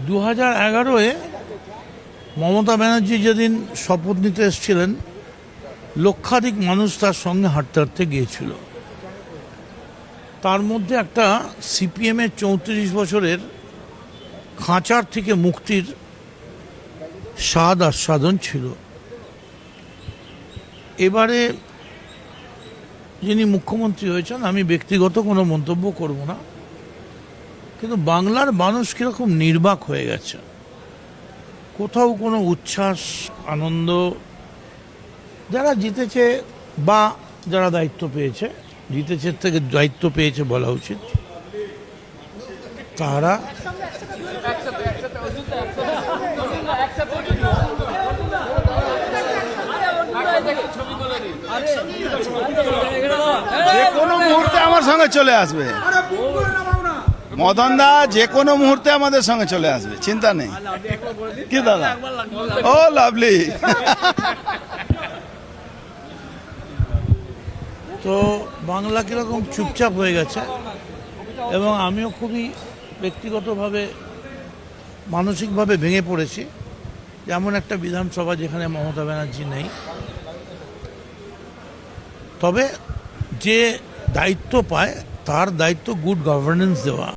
2011-এ মমতা ব্যানার্জি যেদিন শপথ নিতে এসেছিলেন, লক্ষাধিক মানুষ তার সঙ্গে হাঁটতে হাঁটতে গিয়েছিল। তার মধ্যে একটা সিপিএমের 34 বছরের খাঁচার থেকে মুক্তির স্বাদ আস্বাদন ছিল। এবারে যিনি মুখ্যমন্ত্রী হয়েছেন, আমি ব্যক্তিগত কোনো মন্তব্য করব না, কিন্তু বাংলার মানুষ কীরকম নির্বাক হয়ে গেছে। কোথাও কোনো উচ্ছ্বাস, আনন্দ, যারা জিতেছে বা যারা দায়িত্ব পেয়েছে, জিতেছে থেকে দায়িত্ব পেয়েছে বলা উচিত, তারা যে কোনো মুহূর্তে আমার সঙ্গে চলে আসবে। মদন দা যে কোনো মুহূর্তে আমাদের সঙ্গে চলে আসবে, চিন্তা নেই। কি দাদা? ও লাভলি। তো বাংলা কীরকম চুপচাপ হয়ে গেছে, এবং আমিও খুবই ব্যক্তিগতভাবে মানসিকভাবে ভেঙে পড়েছি। যেমন একটা বিধানসভা যেখানে মমতা ব্যানার্জি নেই, তবে যে দায়িত্ব পায় তার দায়িত্ব গুড গভর্নেন্স দেওয়া।